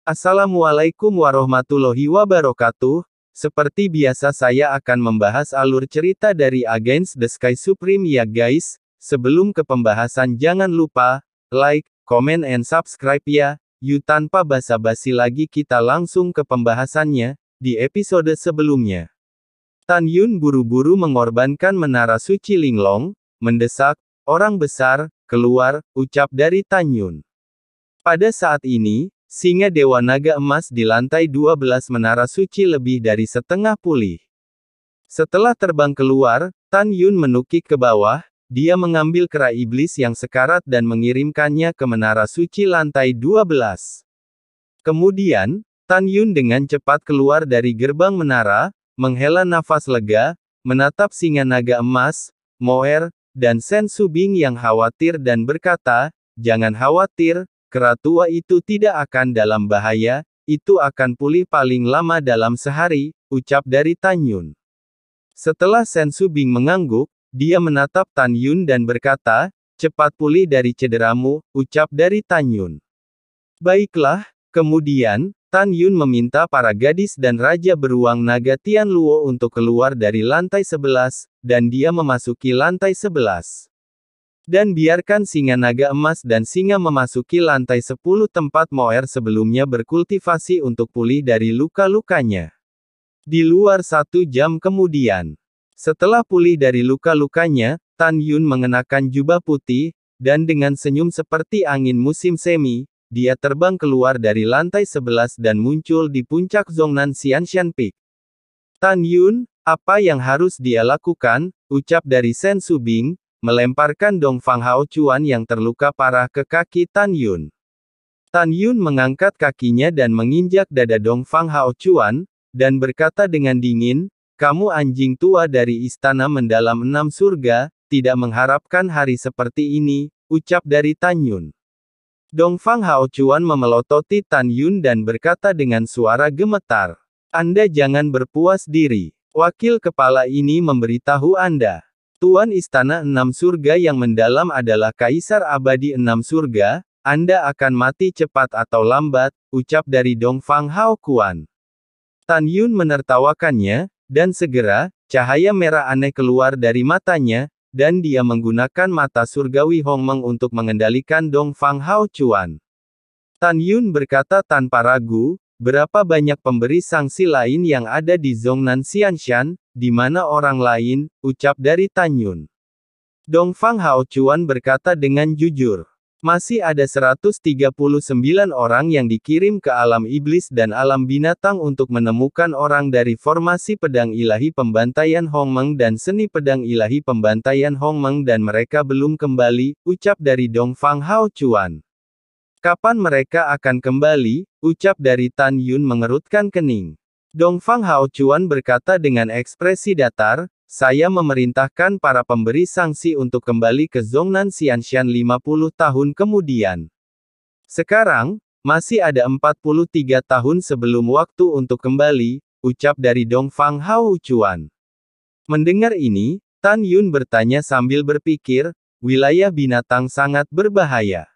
Assalamualaikum warahmatullahi wabarakatuh. Seperti biasa saya akan membahas alur cerita dari Against the Sky Supreme ya guys. Sebelum ke pembahasan jangan lupa, like, comment and subscribe ya. Yuk tanpa basa-basi lagi kita langsung ke pembahasannya, di episode sebelumnya. Tan Yun buru-buru mengorbankan menara suci Linglong, mendesak, orang besar, keluar, ucap dari Tan Yun. Pada saat ini, singa Dewa Naga Emas di lantai 12 menara suci lebih dari setengah pulih. Setelah terbang keluar, Tan Yun menukik ke bawah, dia mengambil kera iblis yang sekarat dan mengirimkannya ke menara suci lantai 12. Kemudian, Tan Yun dengan cepat keluar dari gerbang menara, menghela nafas lega, menatap singa naga emas, Moer, dan Sen Subing yang khawatir dan berkata, "Jangan khawatir, kera tua itu tidak akan dalam bahaya, itu akan pulih paling lama dalam sehari," ucap dari Tan Yun. Setelah Sen Subing mengangguk, dia menatap Tan Yun dan berkata, "Cepat pulih dari cederamu," ucap dari Tan Yun. Baiklah, kemudian, Tan Yun meminta para gadis dan Raja Beruang Naga Tian Luo untuk keluar dari lantai 11, dan dia memasuki lantai 11. Dan biarkan singa naga emas dan singa memasuki lantai 10 tempat Moer sebelumnya berkultivasi untuk pulih dari luka-lukanya. Di luar 1 jam kemudian. Setelah pulih dari luka-lukanya, Tan Yun mengenakan jubah putih, dan dengan senyum seperti angin musim semi, dia terbang keluar dari lantai 11 dan muncul di puncak Zhongnan Xianshan Peak. Tan Yun, apa yang harus dia lakukan, ucap dari Sen Subing, melemparkan Dongfang Hao Chuan yang terluka parah ke kaki Tan Yun. Tan Yun mengangkat kakinya dan menginjak dada Dongfang Hao Chuan, dan berkata dengan dingin, "Kamu anjing tua dari istana mendalam 6 surga, tidak mengharapkan hari seperti ini," ucap dari Tan Yun. Dongfang Hao Chuan memelototi Tan Yun dan berkata dengan suara gemetar, "Anda jangan berpuas diri. Wakil kepala ini memberitahu Anda. Tuan Istana 6 Surga yang mendalam adalah Kaisar Abadi 6 Surga, Anda akan mati cepat atau lambat," ucap dari Dongfang Hao Chuan. Tan Yun menertawakannya, dan segera, cahaya merah aneh keluar dari matanya, dan dia menggunakan mata surgawi Hongmeng untuk mengendalikan Dongfang Hao Chuan. Tan Yun berkata tanpa ragu, "Berapa banyak pemberi sanksi lain yang ada di Zhongnan Xianshan, di mana orang lain," ucap dari Tan Yun. Dongfang Hao Chuan berkata dengan jujur, "Masih ada 139 orang yang dikirim ke alam iblis dan alam binatang untuk menemukan orang dari formasi pedang ilahi pembantaian Hongmeng dan seni pedang ilahi pembantaian Hongmeng dan mereka belum kembali," ucap dari Dongfang Hao Chuan. "Kapan mereka akan kembali?" ucap dari Tan Yun mengerutkan kening. Dongfang Hao Chuan berkata dengan ekspresi datar, "Saya memerintahkan para pemberi sanksi untuk kembali ke Zhongnan Xianshan 50 tahun kemudian. Sekarang, masih ada 43 tahun sebelum waktu untuk kembali," ucap dari Dongfang Hao Chuan. Mendengar ini, Tan Yun bertanya sambil berpikir, wilayah binatang sangat berbahaya.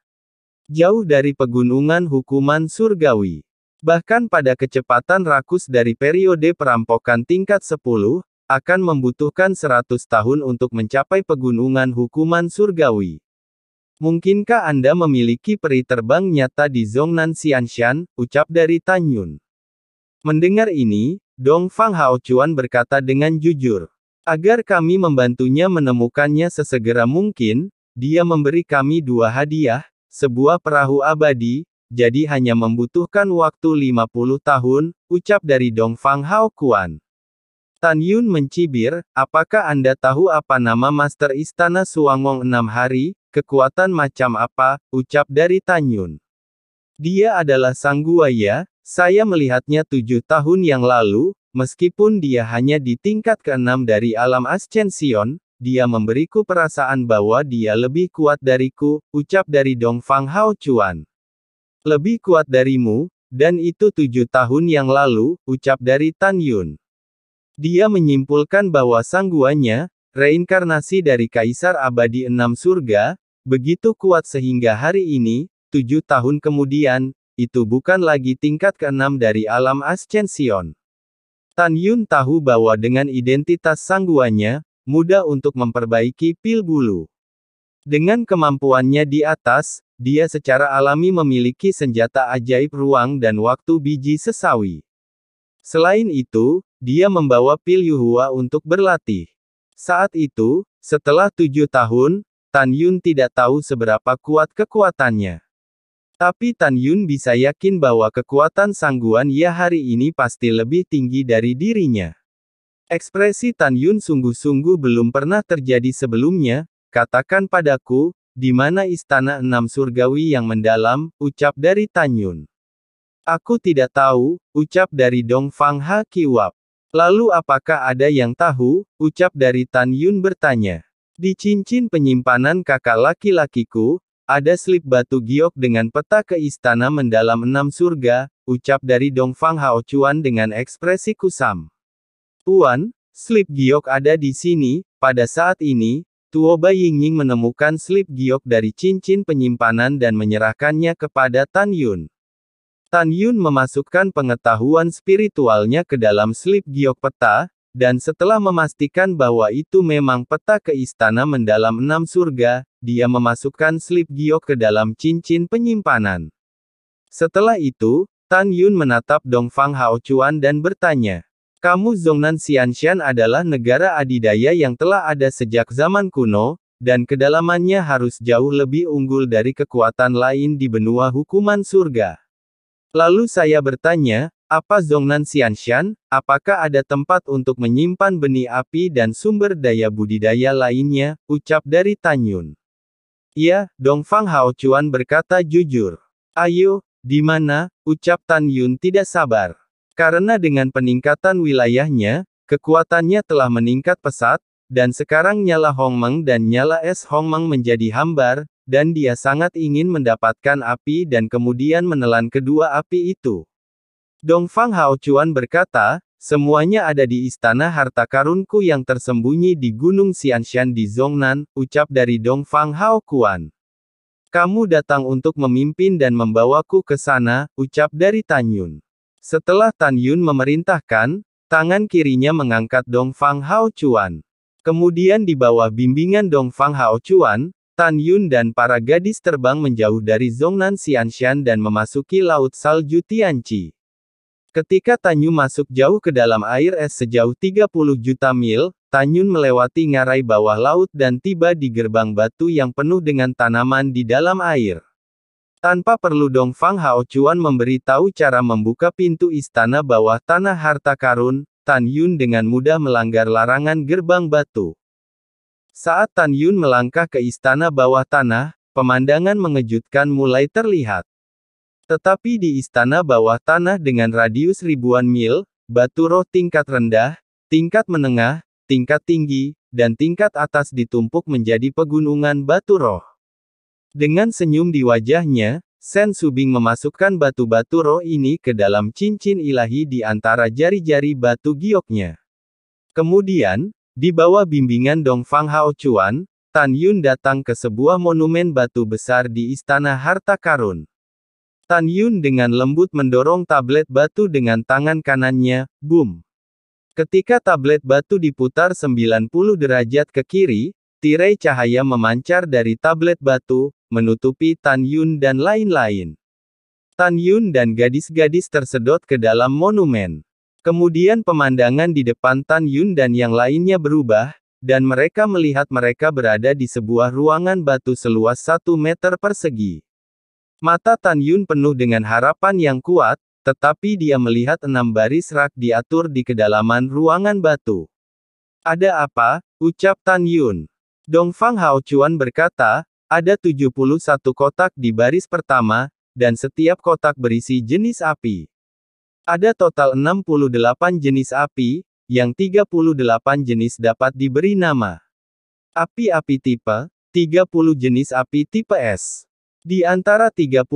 Jauh dari pegunungan hukuman surgawi. Bahkan pada kecepatan rakus dari periode perampokan tingkat 10, akan membutuhkan 100 tahun untuk mencapai pegunungan hukuman surgawi. Mungkinkah Anda memiliki peri terbang nyata di Zhongnan Xianshan, ucap dari Tan Yun. Mendengar ini, Dongfang Hao Chuan berkata dengan jujur, "Agar kami membantunya menemukannya sesegera mungkin, dia memberi kami 2 hadiah, sebuah perahu abadi, jadi hanya membutuhkan waktu 50 tahun, ucap dari Dongfang Hao Chuan. Tan Yun mencibir, "Apakah Anda tahu apa nama Master Istana Suangong 6 hari, kekuatan macam apa?" ucap dari Tan Yun. "Dia adalah Sang Buaya, saya melihatnya 7 tahun yang lalu, meskipun dia hanya di tingkat ke-6 dari alam Ascension, dia memberiku perasaan bahwa dia lebih kuat dariku," ucap dari Dongfang Hao Chuan. "Lebih kuat darimu, dan itu 7 tahun yang lalu," ucap dari Tan Yun. Dia menyimpulkan bahwa Sang Guanya, reinkarnasi dari Kaisar Abadi 6 Surga, begitu kuat sehingga hari ini, 7 tahun kemudian, itu bukan lagi tingkat ke-6 dari alam Ascension. Tan Yun tahu bahwa dengan identitas sangguannya, mudah untuk memperbaiki pil bulu. Dengan kemampuannya di atas, dia secara alami memiliki senjata ajaib ruang dan waktu biji sesawi. Selain itu, dia membawa pil Yuhua untuk berlatih. Saat itu, setelah 7 tahun, Tan Yun tidak tahu seberapa kuat kekuatannya. Tapi Tan Yun bisa yakin bahwa kekuatan sangguan ia hari ini pasti lebih tinggi dari dirinya. Ekspresi Tan Yun sungguh-sungguh belum pernah terjadi sebelumnya. Katakan padaku, di mana istana 6 surgawi yang mendalam, ucap dari Tan Yun. Aku tidak tahu, ucap dari Dong Fang Ha Kiwap. Lalu apakah ada yang tahu, ucap dari Tan Yun bertanya. Di cincin penyimpanan kakak laki-lakiku, ada slip batu giok dengan peta ke istana mendalam 6 surga, ucap dari Dong Fang Hao Chuan dengan ekspresi kusam. Tuan, slip giok ada di sini. Pada saat ini, Tuo Bai Yingying menemukan slip giok dari cincin penyimpanan dan menyerahkannya kepada Tan Yun. Tan Yun memasukkan pengetahuan spiritualnya ke dalam slip giok peta, dan setelah memastikan bahwa itu memang peta ke istana mendalam 6 surga, dia memasukkan slip giok ke dalam cincin penyimpanan. Setelah itu, Tan Yun menatap Dong Fang Hao Chuan dan bertanya, kamu Zhongnan Xianshan adalah negara adidaya yang telah ada sejak zaman kuno, dan kedalamannya harus jauh lebih unggul dari kekuatan lain di benua hukuman surga. Lalu saya bertanya, apa Zhongnan Xianshan? Apakah ada tempat untuk menyimpan benih api dan sumber daya budidaya lainnya? Ucap dari Tan Yun. Ya, Dong Fang Hao Chuan berkata jujur. Ayo, di mana? Ucap Tan Yun tidak sabar. Karena dengan peningkatan wilayahnya, kekuatannya telah meningkat pesat, dan sekarang nyala Hongmeng dan nyala es Hongmeng menjadi hambar, dan dia sangat ingin mendapatkan api dan kemudian menelan kedua api itu. Dong Fang Hao Chuan berkata, semuanya ada di istana harta karunku yang tersembunyi di Gunung Xianshan di Zhongnan, ucap dari Dong Fang Hao Chuan. Kamu datang untuk memimpin dan membawaku ke sana, ucap dari Tan Yun. Setelah Tan Yun memerintahkan, tangan kirinya mengangkat Dong Fang Hao Chuan. Kemudian di bawah bimbingan Dong Fang Hao Chuan, Tan Yun dan para gadis terbang menjauh dari Zhongnan Xianshan dan memasuki Laut Salju Tianqi. Ketika Tan Yun masuk jauh ke dalam air es sejauh 30 juta mil, Tan Yun melewati ngarai bawah laut dan tiba di gerbang batu yang penuh dengan tanaman di dalam air. Tanpa perlu Dong Fang Hao Chuan memberitahu cara membuka pintu istana bawah tanah harta karun, Tan Yun dengan mudah melanggar larangan gerbang batu. Saat Tan Yun melangkah ke istana bawah tanah, pemandangan mengejutkan mulai terlihat. Tetapi di istana bawah tanah dengan radius ribuan mil, batu roh tingkat rendah, tingkat menengah, tingkat tinggi, dan tingkat atas ditumpuk menjadi pegunungan batu roh. Dengan senyum di wajahnya, Sen Subing memasukkan batu-batu roh ini ke dalam cincin ilahi di antara jari-jari batu gioknya. Kemudian, di bawah bimbingan Dong Fang Hao Chuan, Tan Yun datang ke sebuah monumen batu besar di istana harta karun. Tan Yun dengan lembut mendorong tablet batu dengan tangan kanannya, boom. Ketika tablet batu diputar 90 derajat ke kiri, tirai cahaya memancar dari tablet batu, menutupi Tan Yun dan lain-lain. Tan Yun dan gadis-gadis tersedot ke dalam monumen. Kemudian pemandangan di depan Tan Yun dan yang lainnya berubah, dan mereka melihat mereka berada di sebuah ruangan batu seluas 1 meter persegi. Mata Tan Yun penuh dengan harapan yang kuat, tetapi dia melihat 6 baris rak diatur di kedalaman ruangan batu. Ada apa? Ucap Tan Yun. Dong Fang Hao Chuan berkata, ada 71 kotak di baris pertama, dan setiap kotak berisi jenis api. Ada total 68 jenis api, yang 38 jenis dapat diberi nama. Api-api tipe, 30 jenis api tipe S. Di antara 38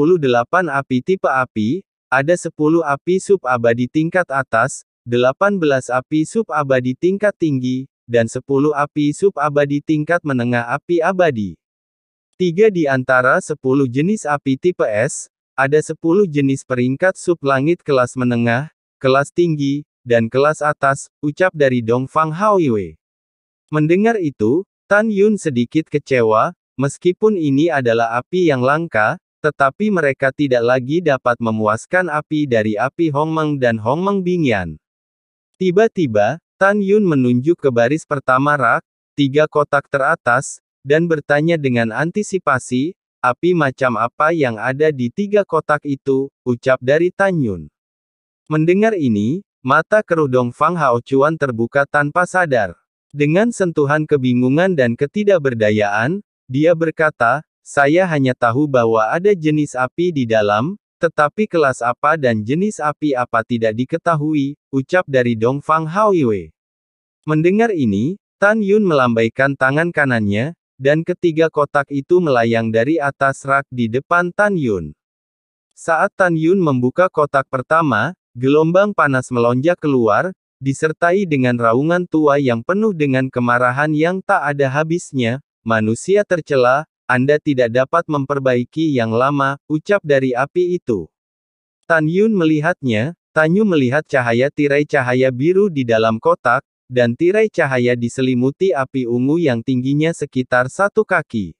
api tipe api, ada 10 api sub-abadi tingkat atas, 18 api sub-abadi tingkat tinggi, dan 10 api sub-abadi tingkat menengah api abadi. 3 di antara 10 jenis api tipe S, ada 10 jenis peringkat sub langit kelas menengah, kelas tinggi, dan kelas atas, ucap dari Dongfang Haoyue. Mendengar itu, Tan Yun sedikit kecewa, meskipun ini adalah api yang langka, tetapi mereka tidak lagi dapat memuaskan api dari api Hongmeng dan Hongmeng Bingyan. Tiba-tiba, Tan Yun menunjuk ke baris pertama rak, 3 kotak teratas, dan bertanya dengan antisipasi, api macam apa yang ada di 3 kotak itu, ucap dari Tan Yun. Mendengar ini, mata keruh Dongfang Haochuan terbuka tanpa sadar. Dengan sentuhan kebingungan dan ketidakberdayaan, dia berkata, saya hanya tahu bahwa ada jenis api di dalam, tetapi kelas apa dan jenis api apa tidak diketahui, ucap dari Dongfang Haoyue. Mendengar ini, Tan Yun melambaikan tangan kanannya, dan ketiga kotak itu melayang dari atas rak di depan Tan Yun. Saat Tan Yun membuka kotak pertama, gelombang panas melonjak keluar, disertai dengan raungan tua yang penuh dengan kemarahan yang tak ada habisnya. Manusia tercela, Anda tidak dapat memperbaiki yang lama, ucap dari api itu. Tan Yun melihatnya, Tan Yun melihat cahaya tirai cahaya biru di dalam kotak, dan tirai cahaya diselimuti api ungu yang tingginya sekitar 1 kaki.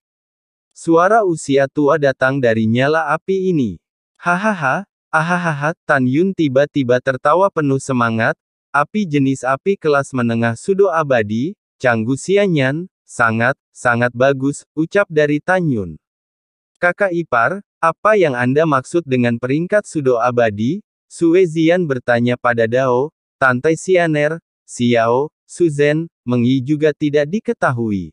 Suara usia tua datang dari nyala api ini. Hahaha, ahahaha, Tan Yun tiba-tiba tertawa penuh semangat. Api jenis api kelas menengah sudo abadi, Canggu Xianyan, sangat bagus, ucap dari Tan Yun. Kakak ipar, apa yang Anda maksud dengan peringkat sudo abadi? Sue Zian bertanya pada Dao, Tante Xianer, Xiao, Suzhen, Mengyi juga tidak diketahui.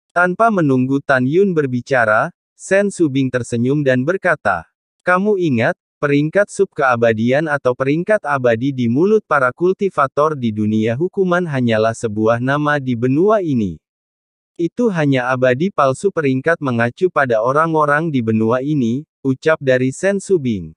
Tanpa menunggu Tan Yun berbicara, Shen Subing tersenyum dan berkata, kamu ingat, peringkat sub keabadian atau peringkat abadi di mulut para kultivator di dunia hukuman hanyalah sebuah nama di benua ini. Itu hanya abadi palsu peringkat mengacu pada orang-orang di benua ini, ucap dari Shen Subing.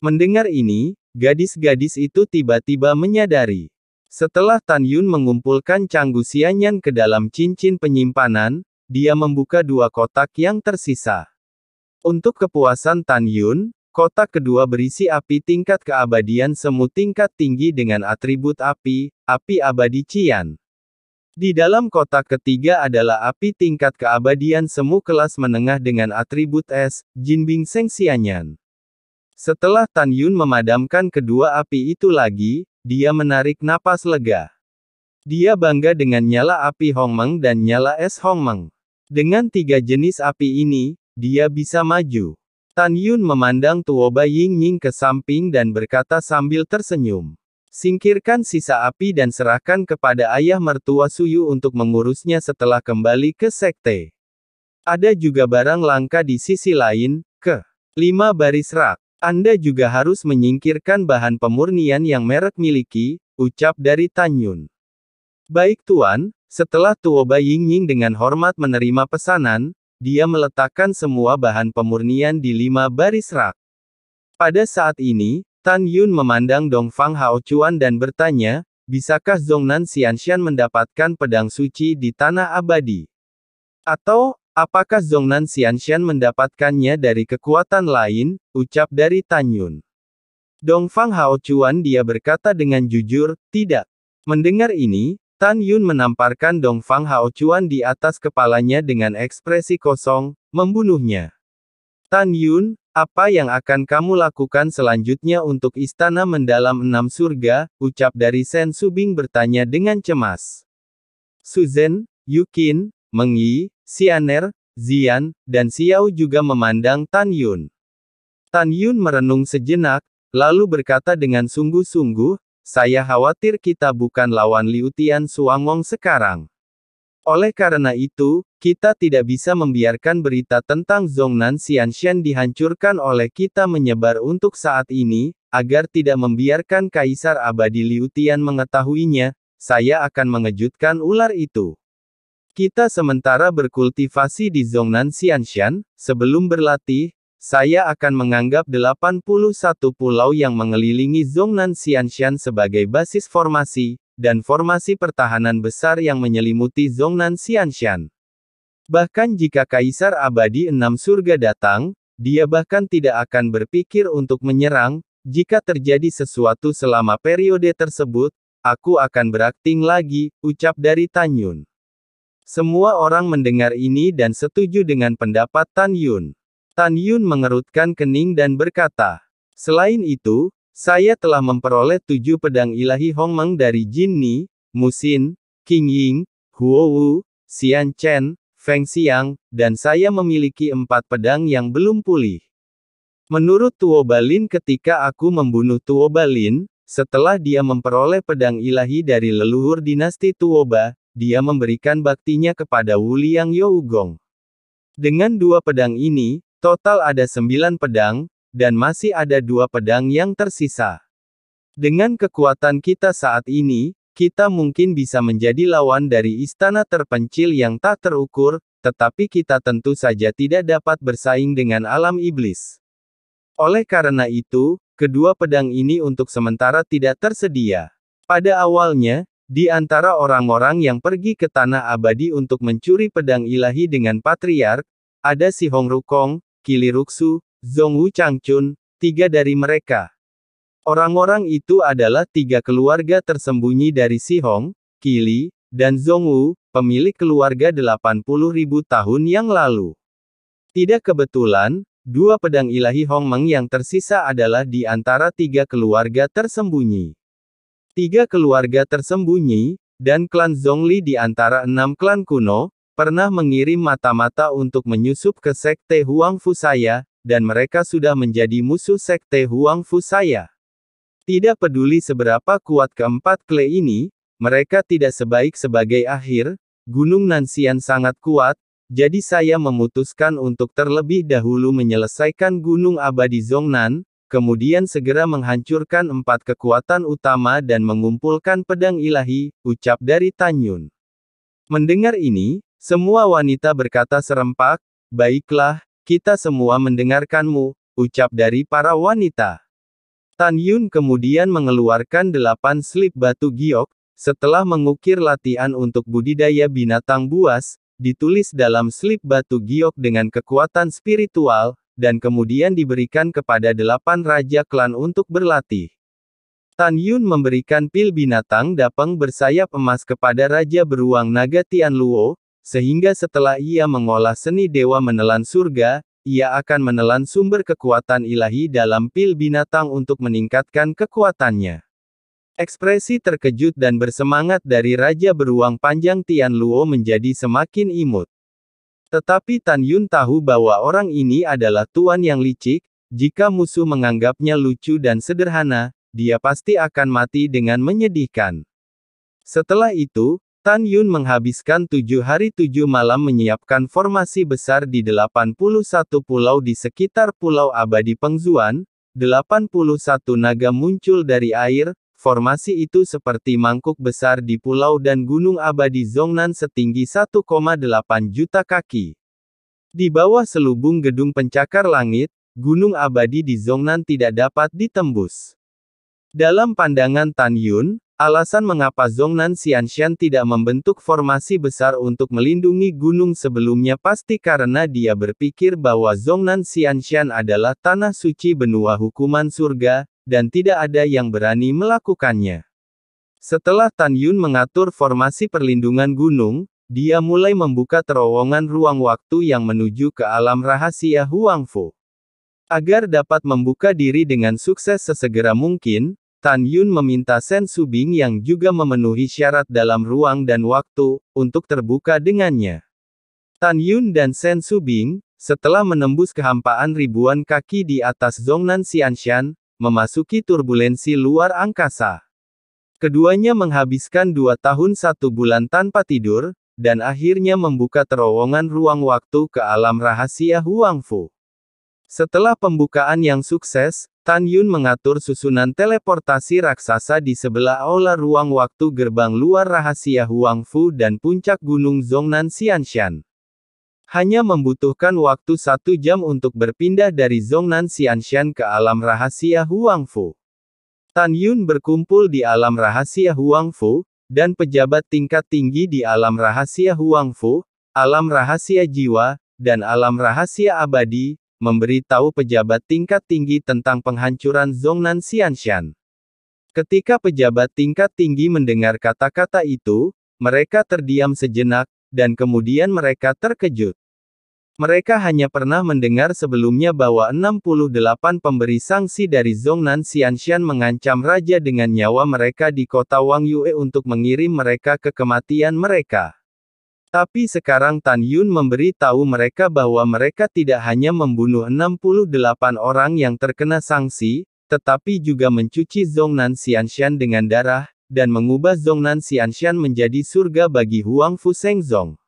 Mendengar ini, gadis-gadis itu tiba-tiba menyadari. Setelah Tan Yun mengumpulkan Canggu Xianyan ke dalam cincin penyimpanan, dia membuka 2 kotak yang tersisa. Untuk kepuasan Tan Yun, kotak kedua berisi api tingkat keabadian semu tingkat tinggi dengan atribut api abadi Qian. Di dalam kotak ketiga adalah api tingkat keabadian semu kelas menengah dengan atribut es, Jinbing Seng Xianyan. Setelah Tan Yun memadamkan kedua api itu lagi, dia menarik napas lega. Dia bangga dengan nyala api Hongmeng dan nyala es Hongmeng. Dengan 3 jenis api ini, dia bisa maju. Tan Yun memandang Tuoba Yingying ke samping dan berkata sambil tersenyum. Singkirkan sisa api dan serahkan kepada ayah mertua Suyu untuk mengurusnya setelah kembali ke sekte. Ada juga barang langka di sisi lain, ke 5 baris rak. Anda juga harus menyingkirkan bahan pemurnian yang merek miliki, ucap dari Tan Yun. Baik Tuan, setelah Tuoba Yingying dengan hormat menerima pesanan, dia meletakkan semua bahan pemurnian di 5 baris rak. Pada saat ini, Tan Yun memandang Dongfang Haochuan dan bertanya, bisakah Zhongnan Xianshan mendapatkan pedang suci di tanah abadi? Atau, apakah Zhongnan Xianshan mendapatkannya dari kekuatan lain, ucap dari Tan Yun. Dongfang Haochuan dia berkata dengan jujur, tidak. Mendengar ini, Tan Yun menamparkan Dongfang Haochuan di atas kepalanya dengan ekspresi kosong, membunuhnya. Tan Yun, apa yang akan kamu lakukan selanjutnya untuk istana mendalam 6 surga, ucap dari Shen Subing bertanya dengan cemas. Suzhen, Yukin, Mengyi, Xianer, Zian, dan Xiao juga memandang Tan Yun. Tan Yun merenung sejenak, lalu berkata dengan sungguh-sungguh, saya khawatir kita bukan lawan Liu Tian Xuanglong sekarang. Oleh karena itu, kita tidak bisa membiarkan berita tentang Zhongnan Xianshan dihancurkan oleh kita menyebar untuk saat ini, agar tidak membiarkan Kaisar Abadi Liu Tian mengetahuinya, saya akan mengejutkan ular itu. Kita sementara berkultivasi di Zhongnan Xianshan, sebelum berlatih, saya akan menganggap 81 pulau yang mengelilingi Zhongnan Xianshan sebagai basis formasi, dan formasi pertahanan besar yang menyelimuti Zhongnan Xianshan. Bahkan jika Kaisar Abadi 6 Surga datang, dia bahkan tidak akan berpikir untuk menyerang. Jika terjadi sesuatu selama periode tersebut, aku akan berakting lagi, ucap dari Tan Yun. Semua orang mendengar ini dan setuju dengan pendapat Tan Yun. Tan Yun mengerutkan kening dan berkata, selain itu, saya telah memperoleh 7 pedang ilahi Hongmeng dari Jin Ni, Mu Xin, Qing Ying, Huo Wu, Xian Chen, Feng Xiang, dan saya memiliki 4 pedang yang belum pulih. Menurut Tuo Balin, ketika aku membunuh Tuo Balin, setelah dia memperoleh pedang ilahi dari leluhur dinasti Tuoba, dia memberikan baktinya kepada Wu Liang Yougong. Dengan 2 pedang ini, total ada 9 pedang, dan masih ada 2 pedang yang tersisa. Dengan kekuatan kita saat ini, kita mungkin bisa menjadi lawan dari istana terpencil yang tak terukur, tetapi kita tentu saja tidak dapat bersaing dengan alam iblis. Oleh karena itu, kedua pedang ini untuk sementara tidak tersedia. Pada awalnya, di antara orang-orang yang pergi ke Tanah Abadi untuk mencuri pedang ilahi dengan Patriark, ada Si Hong Rukong, Kili Ruksu, Zhong Wu Changchun, 3 dari mereka. Orang-orang itu adalah 3 keluarga tersembunyi dari Si Hong, Kili, dan Zhong Wu, pemilik keluarga 80.000 tahun yang lalu. Tidak kebetulan, 2 pedang ilahi Hongmeng yang tersisa adalah di antara 3 keluarga tersembunyi. 3 keluarga tersembunyi, dan klan Zhongli di antara 6 klan kuno, pernah mengirim mata-mata untuk menyusup ke sekte Huangfu saya, dan mereka sudah menjadi musuh sekte Huangfu saya. Tidak peduli seberapa kuat keempat klan ini, mereka tidak sebaik sebagai akhir. Gunung Nanxian sangat kuat, jadi saya memutuskan untuk terlebih dahulu menyelesaikan Gunung Abadi Zhongnan, kemudian segera menghancurkan 4 kekuatan utama dan mengumpulkan pedang ilahi, ucap dari Tan Yun. Mendengar ini, semua wanita berkata serempak, baiklah, kita semua mendengarkanmu, ucap dari para wanita. Tan Yun kemudian mengeluarkan 8 slip batu giok, setelah mengukir latihan untuk budidaya binatang buas, ditulis dalam slip batu giok dengan kekuatan spiritual, dan kemudian diberikan kepada 8 raja klan untuk berlatih. Tan Yun memberikan pil binatang dapeng bersayap emas kepada Raja Beruang Naga Tian Luo, sehingga setelah ia mengolah seni dewa menelan surga, ia akan menelan sumber kekuatan ilahi dalam pil binatang untuk meningkatkan kekuatannya. Ekspresi terkejut dan bersemangat dari Raja Beruang Panjang Tian Luo menjadi semakin imut. Tetapi Tan Yun tahu bahwa orang ini adalah tuan yang licik, jika musuh menganggapnya lucu dan sederhana, dia pasti akan mati dengan menyedihkan. Setelah itu, Tan Yun menghabiskan 7 hari 7 malam menyiapkan formasi besar di 81 pulau di sekitar Pulau Abadi Pengzuan. 81 naga muncul dari air. Formasi itu seperti mangkuk besar di pulau dan Gunung Abadi Zhongnan setinggi 1,8 juta kaki. Di bawah selubung gedung pencakar langit, Gunung Abadi di Zhongnan tidak dapat ditembus. Dalam pandangan Tan Yun, alasan mengapa Zhongnan Xianshan tidak membentuk formasi besar untuk melindungi gunung sebelumnya pasti karena dia berpikir bahwa Zhongnan Xianshan adalah tanah suci benua hukuman surga, dan tidak ada yang berani melakukannya. Setelah Tan Yun mengatur formasi perlindungan gunung, dia mulai membuka terowongan ruang waktu yang menuju ke alam rahasia Huangfu. Agar dapat membuka diri dengan sukses sesegera mungkin, Tan Yun meminta Shen Subing yang juga memenuhi syarat dalam ruang dan waktu, untuk terbuka dengannya. Tan Yun dan Shen Subing, setelah menembus kehampaan ribuan kaki di atas Zhongnan Xianshan, memasuki turbulensi luar angkasa. Keduanya menghabiskan 2 tahun 1 bulan tanpa tidur, dan akhirnya membuka terowongan ruang waktu ke alam rahasia Huangfu. Setelah pembukaan yang sukses, Tan Yun mengatur susunan teleportasi raksasa di sebelah aula ruang waktu gerbang luar rahasia Huangfu dan puncak gunung Zhongnan Xianshan. Hanya membutuhkan waktu 1 jam untuk berpindah dari Zhongnan Xianshan ke alam rahasia Huangfu. Tan Yun berkumpul di alam rahasia Huangfu, dan pejabat tingkat tinggi di alam rahasia Huangfu, alam rahasia jiwa, dan alam rahasia abadi, memberitahu pejabat tingkat tinggi tentang penghancuran Zhongnan Xianshan. Ketika pejabat tingkat tinggi mendengar kata-kata itu, mereka terdiam sejenak, dan kemudian mereka terkejut. Mereka hanya pernah mendengar sebelumnya bahwa 68 pemberi sanksi dari Zhongnan Xianshan mengancam raja dengan nyawa mereka di kota Wang Yue untuk mengirim mereka ke kematian mereka. Tapi sekarang Tan Yun memberi tahu mereka bahwa mereka tidak hanya membunuh 68 orang yang terkena sanksi, tetapi juga mencuci Zhongnan Xianshan dengan darah, dan mengubah Zhongnan Xianshan menjadi surga bagi Huang Fu Shengzong.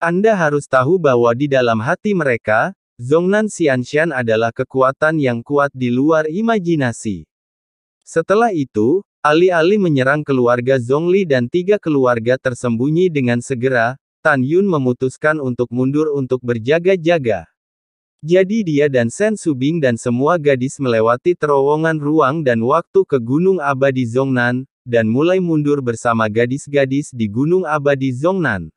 Anda harus tahu bahwa di dalam hati mereka, Zhongnan Xianshan adalah kekuatan yang kuat di luar imajinasi. Setelah itu, alih-alih menyerang keluarga Zhongli dan 3 keluarga tersembunyi dengan segera, Tan Yun memutuskan untuk mundur untuk berjaga-jaga. Jadi dia dan Sen Subing dan semua gadis melewati terowongan ruang dan waktu ke Gunung Abadi Zhongnan, dan mulai mundur bersama gadis-gadis di Gunung Abadi Zhongnan.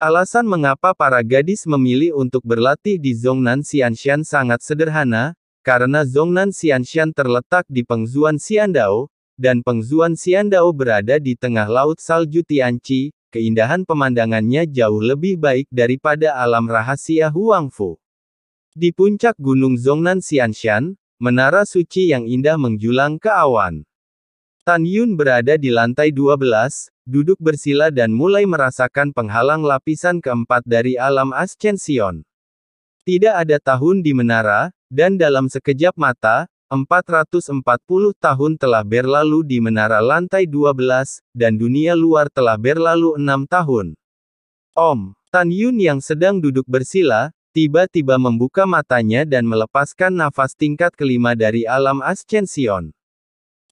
Alasan mengapa para gadis memilih untuk berlatih di Zhongnan Xianshan sangat sederhana, karena Zhongnan Xianshan terletak di Pengzuan Xiandao, dan Pengzuan Xiandao berada di tengah laut salju Tianqi, keindahan pemandangannya jauh lebih baik daripada alam rahasia Huangfu. Di puncak gunung Zhongnan Xianshan, menara suci yang indah menjulang ke awan. Tan Yun berada di lantai 12, duduk bersila dan mulai merasakan penghalang lapisan keempat dari alam Ascension. Tidak ada tahun di menara, dan dalam sekejap mata, 440 tahun telah berlalu di menara lantai 12, dan dunia luar telah berlalu 6 tahun. Tan Yun yang sedang duduk bersila, tiba-tiba membuka matanya dan melepaskan nafas tingkat kelima dari alam Ascension.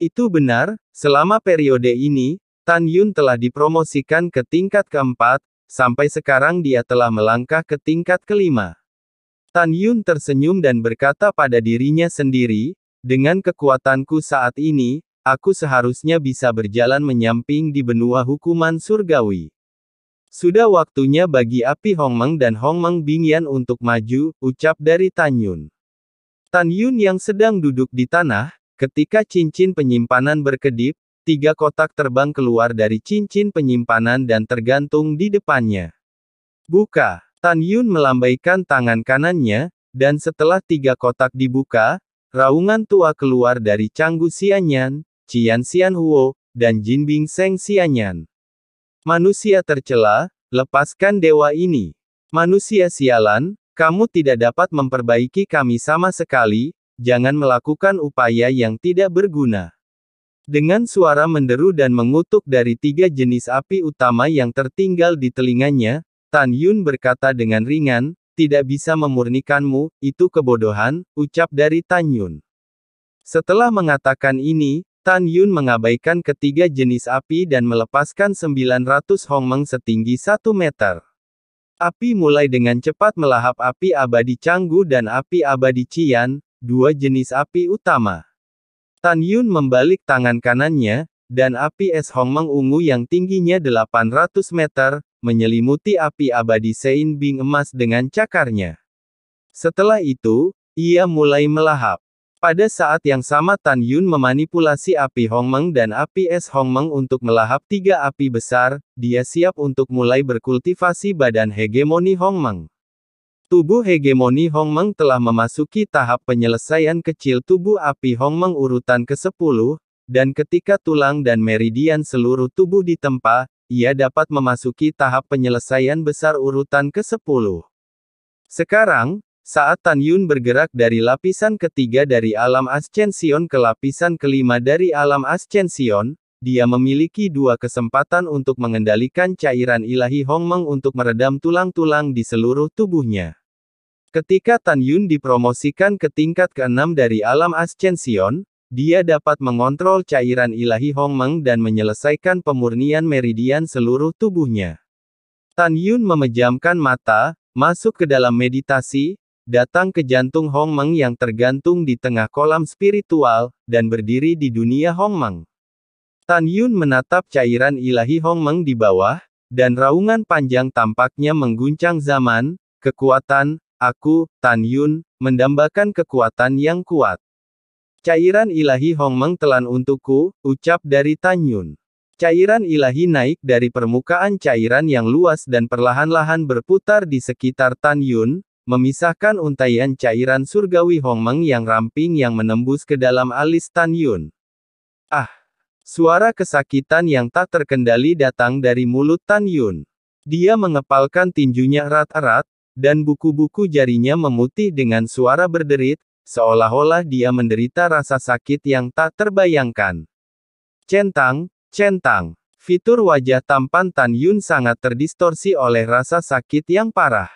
Itu benar, selama periode ini, Tan Yun telah dipromosikan ke tingkat keempat, sampai sekarang dia telah melangkah ke tingkat kelima. Tan Yun tersenyum dan berkata pada dirinya sendiri, dengan kekuatanku saat ini, aku seharusnya bisa berjalan menyamping di benua hukuman surgawi. Sudah waktunya bagi api Hongmeng dan Hongmeng Bingyan untuk maju, ucap dari Tan Yun. Tan Yun yang sedang duduk di tanah, ketika cincin penyimpanan berkedip, 3 kotak terbang keluar dari cincin penyimpanan dan tergantung di depannya. Buka. Tan Yun melambaikan tangan kanannya, dan setelah 3 kotak dibuka, raungan tua keluar dari Canggu Xianyan, Qian Xianhuo, dan Jinbing Seng Xianyan. Manusia tercela, lepaskan dewa ini. Manusia sialan, kamu tidak dapat memperbaiki kami sama sekali, jangan melakukan upaya yang tidak berguna. Dengan suara menderu dan mengutuk dari 3 jenis api utama yang tertinggal di telinganya, Tan Yun berkata dengan ringan, tidak bisa memurnikanmu, itu kebodohan, ucap dari Tan Yun. Setelah mengatakan ini, Tan Yun mengabaikan ketiga jenis api dan melepaskan 900 Hongmeng setinggi 1 meter. Api mulai dengan cepat melahap api abadi Canggu dan api abadi Qian, 2 jenis api utama. Tan Yun membalik tangan kanannya, dan api es Hongmeng ungu yang tingginya 800 meter, menyelimuti api abadi Sein Bing emas dengan cakarnya. Setelah itu, ia mulai melahap. Pada saat yang sama Tan Yun memanipulasi api Hongmeng dan api es Hongmeng untuk melahap 3 api besar, dia siap untuk mulai berkultivasi badan hegemoni Hongmeng. Tubuh hegemoni Hongmeng telah memasuki tahap penyelesaian kecil tubuh api Hongmeng urutan ke-10, dan ketika tulang dan meridian seluruh tubuh ditempa, ia dapat memasuki tahap penyelesaian besar urutan ke-10. Sekarang, saat Tan Yun bergerak dari lapisan ketiga dari alam Ascension ke lapisan kelima dari alam Ascension, dia memiliki 2 kesempatan untuk mengendalikan cairan ilahi Hongmeng untuk meredam tulang-tulang di seluruh tubuhnya. Ketika Tan Yun dipromosikan ke tingkat ke-6 dari alam Ascension, dia dapat mengontrol cairan ilahi Hongmeng dan menyelesaikan pemurnian meridian seluruh tubuhnya. Tan Yun memejamkan mata, masuk ke dalam meditasi, datang ke jantung Hongmeng yang tergantung di tengah kolam spiritual, dan berdiri di dunia Hongmeng. Tan Yun menatap cairan ilahi Hongmeng di bawah, dan raungan panjang tampaknya mengguncang zaman, kekuatan, aku, Tan Yun, mendambakan kekuatan yang kuat. Cairan ilahi Hongmeng telan untukku, ucap dari Tan Yun. Cairan ilahi naik dari permukaan cairan yang luas dan perlahan-lahan berputar di sekitar Tan Yun, memisahkan untaian cairan surgawi Hongmeng yang ramping yang menembus ke dalam alis Tan Yun. Ah! Suara kesakitan yang tak terkendali datang dari mulut Tan Yun. Dia mengepalkan tinjunya erat-erat, dan buku-buku jarinya memutih dengan suara berderit, seolah-olah dia menderita rasa sakit yang tak terbayangkan. Centang, centang. Fitur wajah tampan Tan Yun sangat terdistorsi oleh rasa sakit yang parah.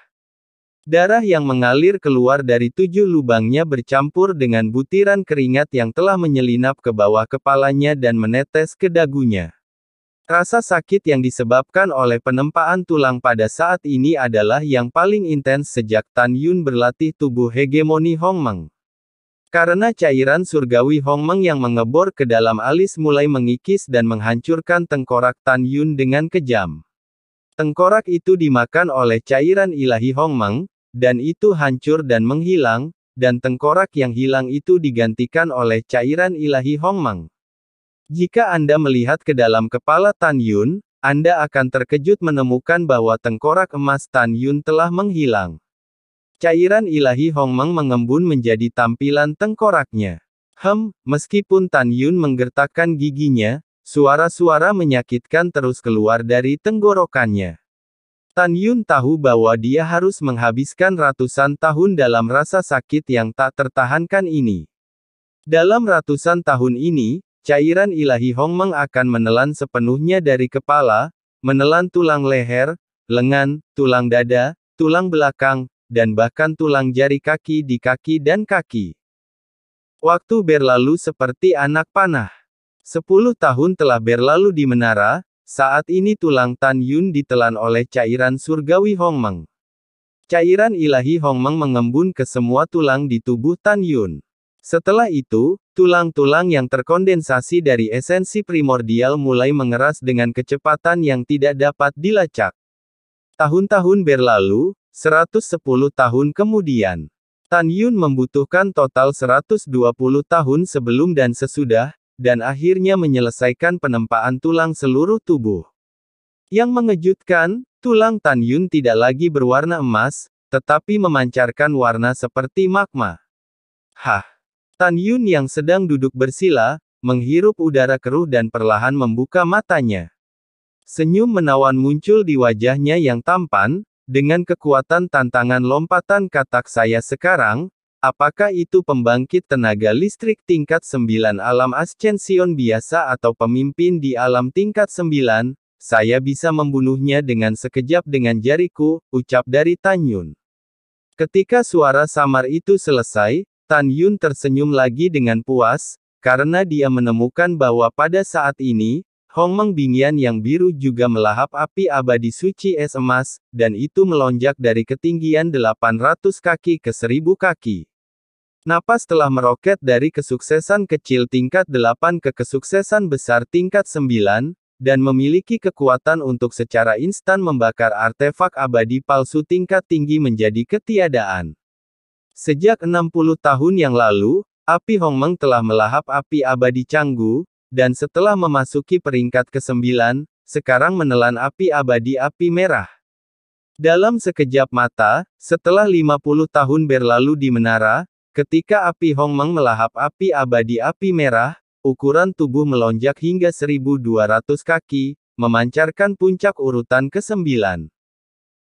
Darah yang mengalir keluar dari 7 lubangnya bercampur dengan butiran keringat yang telah menyelinap ke bawah kepalanya dan menetes ke dagunya. Rasa sakit yang disebabkan oleh penempaan tulang pada saat ini adalah yang paling intens sejak Tan Yun berlatih tubuh hegemoni Hongmeng. Karena cairan surgawi Hongmeng yang mengebor ke dalam alis mulai mengikis dan menghancurkan tengkorak Tan Yun dengan kejam. Tengkorak itu dimakan oleh cairan ilahi Hongmeng, dan itu hancur dan menghilang, dan tengkorak yang hilang itu digantikan oleh cairan ilahi Hongmeng. Jika Anda melihat ke dalam kepala Tan Yun, Anda akan terkejut menemukan bahwa tengkorak emas Tan Yun telah menghilang. Cairan ilahi Hongmeng mengembun menjadi tampilan tengkoraknya. Meskipun Tan Yun menggertakkan giginya, suara-suara menyakitkan terus keluar dari tenggorokannya. Tan Yun tahu bahwa dia harus menghabiskan ratusan tahun dalam rasa sakit yang tak tertahankan ini. Dalam ratusan tahun ini, cairan ilahi Hongmeng akan menelan sepenuhnya dari kepala, menelan tulang leher, lengan, tulang dada, tulang belakang, dan bahkan tulang jari kaki di kaki dan kaki. Waktu berlalu seperti anak panah. 10 tahun telah berlalu di menara, saat ini tulang Tan Yun ditelan oleh cairan surgawi Hongmeng. Cairan ilahi Hongmeng mengembun ke semua tulang di tubuh Tan Yun. Setelah itu, tulang-tulang yang terkondensasi dari esensi primordial mulai mengeras dengan kecepatan yang tidak dapat dilacak. Tahun-tahun berlalu, 110 tahun kemudian. Tan Yun membutuhkan total 120 tahun sebelum dan sesudah, dan akhirnya menyelesaikan penempaan tulang seluruh tubuh. Yang mengejutkan, tulang Tan Yun tidak lagi berwarna emas, tetapi memancarkan warna seperti magma. Tan Yun yang sedang duduk bersila, menghirup udara keruh dan perlahan membuka matanya. Senyum menawan muncul di wajahnya yang tampan, dengan kekuatan tantangan lompatan katak saya sekarang, apakah itu pembangkit tenaga listrik tingkat 9 alam Ascension biasa atau pemimpin di alam tingkat 9, saya bisa membunuhnya dengan sekejap dengan jariku, ucap dari Tan Yun. Ketika suara samar itu selesai, Tan Yun tersenyum lagi dengan puas, karena dia menemukan bahwa pada saat ini, Hongmeng Bingyan yang biru juga melahap api abadi suci es emas, dan itu melonjak dari ketinggian 800 kaki ke 1000 kaki. Napas telah meroket dari kesuksesan kecil tingkat 8 ke kesuksesan besar tingkat 9, dan memiliki kekuatan untuk secara instan membakar artefak abadi palsu tingkat tinggi menjadi ketiadaan. Sejak 60 tahun yang lalu, api Hongmeng telah melahap api abadi Canggu, dan setelah memasuki peringkat ke-9, sekarang menelan api abadi api merah. Dalam sekejap mata, setelah 50 tahun berlalu di menara, ketika api Hongmeng melahap api abadi api merah, ukuran tubuh melonjak hingga 1200 kaki, memancarkan puncak urutan ke-9.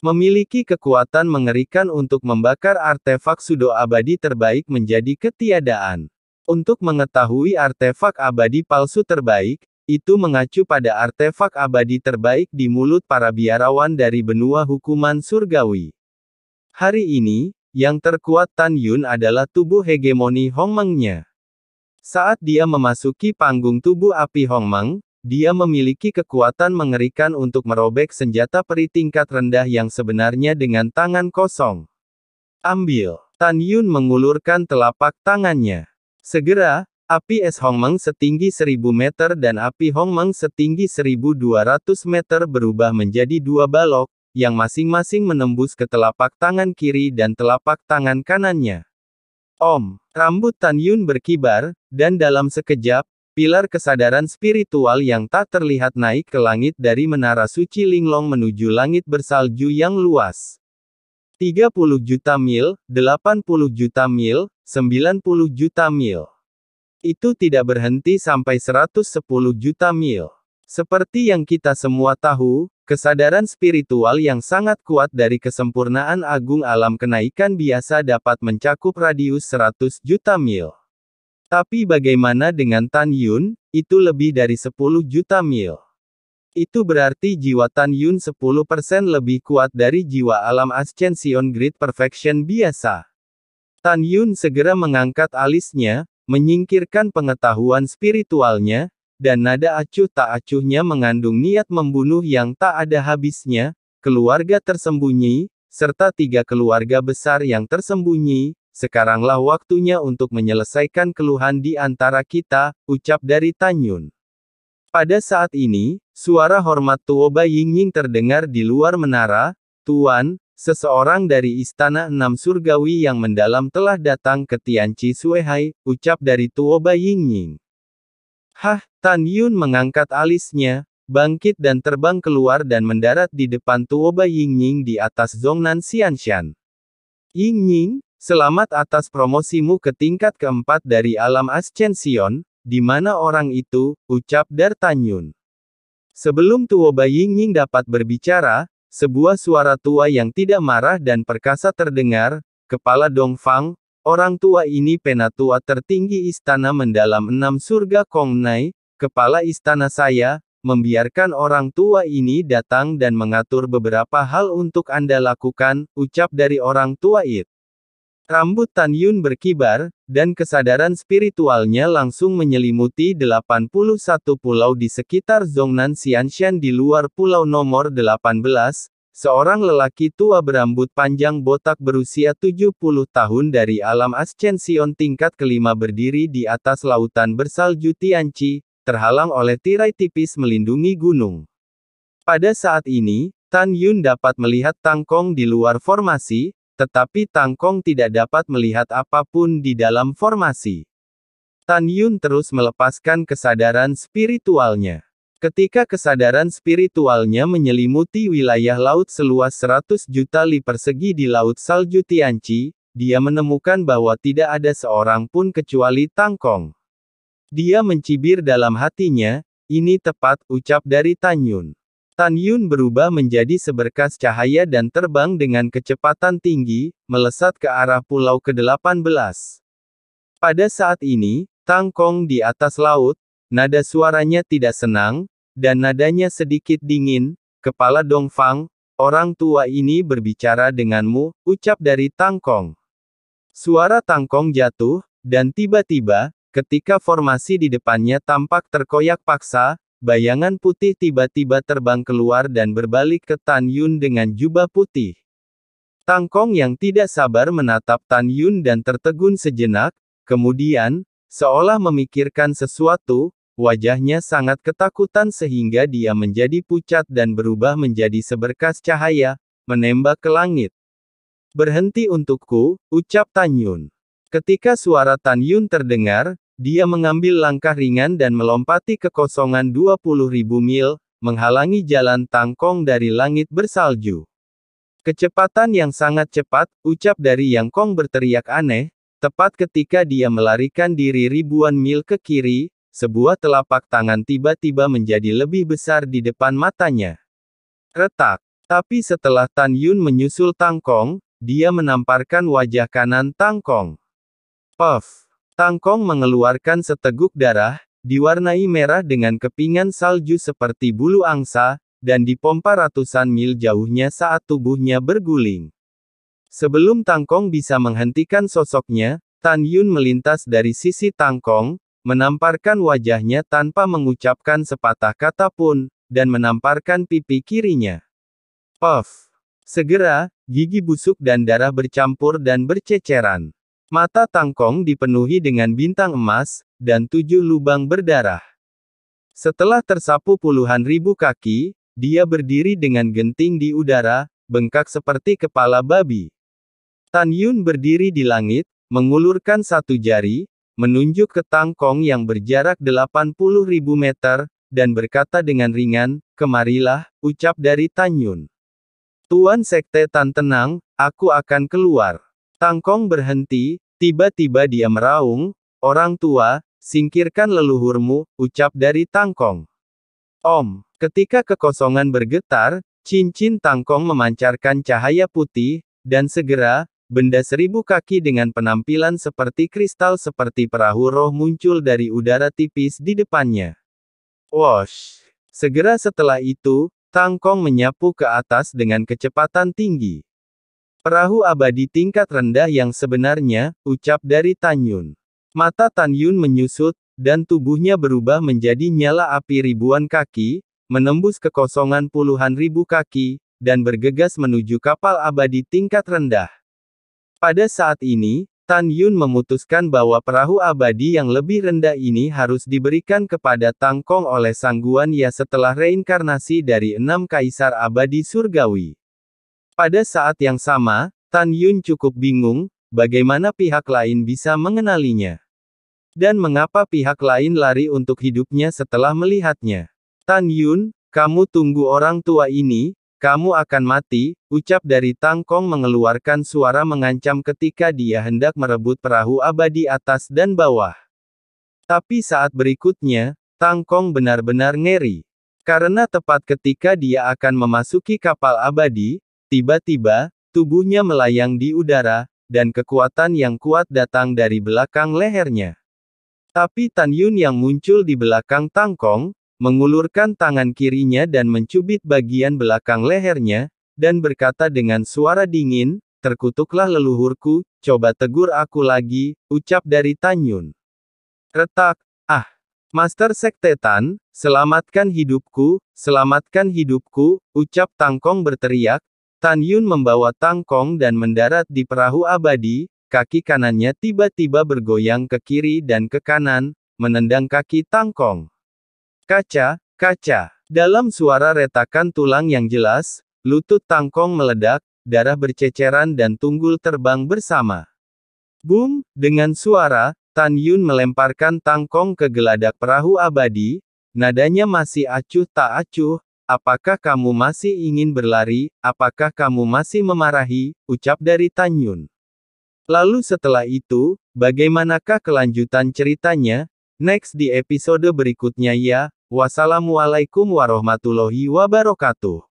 Memiliki kekuatan mengerikan untuk membakar artefak sudo abadi terbaik menjadi ketiadaan. Untuk mengetahui artefak abadi palsu terbaik, itu mengacu pada artefak abadi terbaik di mulut para biarawan dari benua hukuman surgawi. Hari ini, yang terkuat Tan Yun adalah tubuh hegemoni Hongmengnya. Saat dia memasuki panggung tubuh api Hongmeng, dia memiliki kekuatan mengerikan untuk merobek senjata peri tingkat rendah yang sebenarnya dengan tangan kosong. Ambil. Tan Yun mengulurkan telapak tangannya. Segera, api es Hongmeng setinggi 1000 meter dan api Hongmeng setinggi 1200 meter berubah menjadi dua balok, yang masing-masing menembus ke telapak tangan kiri dan telapak tangan kanannya. Om, rambut Tan Yun berkibar, dan dalam sekejap, pilar kesadaran spiritual yang tak terlihat naik ke langit dari menara suci Linglong menuju langit bersalju yang luas. 30 juta mil, 80 juta mil, 90 juta mil. Itu tidak berhenti sampai 110 juta mil. Seperti yang kita semua tahu, kesadaran spiritual yang sangat kuat dari kesempurnaan agung alam kenaikan biasa dapat mencakup radius 100 juta mil. Tapi bagaimana dengan Tan Yun? Itu lebih dari 10 juta mil. Itu berarti jiwa Tan Yun 10% lebih kuat dari jiwa alam Ascension Great Perfection biasa. Tan Yun segera mengangkat alisnya, menyingkirkan pengetahuan spiritualnya, dan nada acuh tak acuhnya mengandung niat membunuh yang tak ada habisnya, keluarga tersembunyi, serta 3 keluarga besar yang tersembunyi. Sekaranglah waktunya untuk menyelesaikan keluhan di antara kita, ucap dari Tan Yun. Pada saat ini, suara hormat Tuoba Yingying terdengar di luar menara. Tuan, seseorang dari Istana Enam Surgawi yang mendalam telah datang ke Tianqi Suehai, ucap dari Tuoba Yingying. Hah, Tan Yun mengangkat alisnya, bangkit dan terbang keluar dan mendarat di depan Tuoba Yingying di atas Zhongnan Xianshan. Yingying, selamat atas promosimu ke tingkat keempat dari alam Ascension. Di mana orang itu, ucap Tan Yun. Sebelum Tuoba Yingying dapat berbicara, sebuah suara tua yang tidak marah dan perkasa terdengar. Kepala Dongfang, orang tua ini penatua tertinggi istana mendalam 6 surga Kongnai, kepala istana saya, membiarkan orang tua ini datang dan mengatur beberapa hal untuk Anda lakukan, ucap dari orang tua itu. Rambut Tan Yun berkibar, dan kesadaran spiritualnya langsung menyelimuti 81 pulau di sekitar Zhongnan Xianshan di luar pulau nomor 18. Seorang lelaki tua berambut panjang botak berusia 70 tahun dari alam Ascension tingkat kelima berdiri di atas lautan bersalju Tianqi, terhalang oleh tirai tipis melindungi gunung. Pada saat ini, Tan Yun dapat melihat Tang Kong di luar formasi, tetapi Tang Kong tidak dapat melihat apapun di dalam formasi. Tan Yun terus melepaskan kesadaran spiritualnya. Ketika kesadaran spiritualnya menyelimuti wilayah laut seluas 100 juta li persegi di laut salju Tianqi, dia menemukan bahwa tidak ada seorang pun kecuali Tang Kong. Dia mencibir dalam hatinya, ini tepat, ucap dari Tan Yun. Tan Yun berubah menjadi seberkas cahaya dan terbang dengan kecepatan tinggi, melesat ke arah pulau ke-18. Pada saat ini, Tang Kong di atas laut, nada suaranya tidak senang, dan nadanya sedikit dingin. Kepala Dongfang, orang tua ini berbicara denganmu, ucap dari Tang Kong. Suara Tang Kong jatuh, dan tiba-tiba, ketika formasi di depannya tampak terkoyak paksa, bayangan putih tiba-tiba terbang keluar dan berbalik ke Tan Yun dengan jubah putih. Tang Kong yang tidak sabar menatap Tan Yun dan tertegun sejenak, kemudian, seolah memikirkan sesuatu, wajahnya sangat ketakutan sehingga dia menjadi pucat dan berubah menjadi seberkas cahaya, menembak ke langit. Berhenti untukku, ucap Tan Yun. Ketika suara Tan Yun terdengar, dia mengambil langkah ringan dan melompati kekosongan 20.000 mil, menghalangi jalan Tang Kong dari langit bersalju. Kecepatan yang sangat cepat, ucap dari Yang Kong berteriak aneh, tepat ketika dia melarikan diri ribuan mil ke kiri, sebuah telapak tangan tiba-tiba menjadi lebih besar di depan matanya. Retak. Tapi setelah Tan Yun menyusul Tang Kong, dia menamparkan wajah kanan Tang Kong. Puff. Tang Kong mengeluarkan seteguk darah, diwarnai merah dengan kepingan salju seperti bulu angsa, dan dipompa ratusan mil jauhnya saat tubuhnya berguling. Sebelum Tang Kong bisa menghentikan sosoknya, Tan Yun melintas dari sisi Tang Kong, menamparkan wajahnya tanpa mengucapkan sepatah kata pun, dan menamparkan pipi kirinya. Puff. Segera, gigi busuk dan darah bercampur dan berceceran. Mata Tang Kong dipenuhi dengan bintang emas, dan 7 lubang berdarah. Setelah tersapu puluhan ribu kaki, dia berdiri dengan genting di udara, bengkak seperti kepala babi. Tan Yun berdiri di langit, mengulurkan satu jari, menunjuk ke Tang Kong yang berjarak 80.000 meter, dan berkata dengan ringan, "Kemarilah," ucap dari Tan Yun. "Tuan Sekte Tan, tenang, aku akan keluar." Tang Kong berhenti, tiba-tiba dia meraung, "Orang tua, singkirkan leluhurmu," ucap dari Tang Kong. Om. Ketika kekosongan bergetar, cincin Tang Kong memancarkan cahaya putih, dan segera, benda 1000 kaki dengan penampilan seperti kristal seperti perahu roh muncul dari udara tipis di depannya. Wosh! Segera setelah itu, Tang Kong menyapu ke atas dengan kecepatan tinggi. "Perahu abadi tingkat rendah yang sebenarnya," ucap dari Tan Yun. Mata Tan Yun menyusut, dan tubuhnya berubah menjadi nyala api ribuan kaki, menembus kekosongan puluhan ribu kaki, dan bergegas menuju kapal abadi tingkat rendah. Pada saat ini, Tan Yun memutuskan bahwa perahu abadi yang lebih rendah ini harus diberikan kepada Tang Kong oleh Sang Guan Ya setelah reinkarnasi dari 6 kaisar abadi surgawi. Pada saat yang sama, Tan Yun cukup bingung, bagaimana pihak lain bisa mengenalinya. Dan mengapa pihak lain lari untuk hidupnya setelah melihatnya. "Tan Yun, kamu tunggu orang tua ini, kamu akan mati," ucap dari Tang Kong mengeluarkan suara mengancam ketika dia hendak merebut perahu abadi atas dan bawah. Tapi saat berikutnya, Tang Kong benar-benar ngeri. Karena tepat ketika dia akan memasuki kapal abadi, tiba-tiba, tubuhnya melayang di udara, dan kekuatan yang kuat datang dari belakang lehernya. Tapi Tan Yun yang muncul di belakang Tang Kong, mengulurkan tangan kirinya dan mencubit bagian belakang lehernya, dan berkata dengan suara dingin, "Terkutuklah leluhurku, coba tegur aku lagi," ucap dari Tan Yun. Retak. "Ah! Master Sekte Tan, selamatkan hidupku, selamatkan hidupku," ucap Tang Kong berteriak. Tan Yun membawa Tang Kong dan mendarat di perahu abadi, kaki kanannya tiba-tiba bergoyang ke kiri dan ke kanan, menendang kaki Tang Kong. "Kaca, kaca!" Dalam suara retakan tulang yang jelas, lutut Tang Kong meledak, darah berceceran dan tunggul terbang bersama. Boom! Dengan suara, Tan Yun melemparkan Tang Kong ke geladak perahu abadi, nadanya masih acuh tak acuh. "Apakah kamu masih ingin berlari? Apakah kamu masih memarahi?" ucap dari Tan Yun. Lalu setelah itu, bagaimanakah kelanjutan ceritanya? Next di episode berikutnya ya. Wassalamualaikum warahmatullahi wabarakatuh.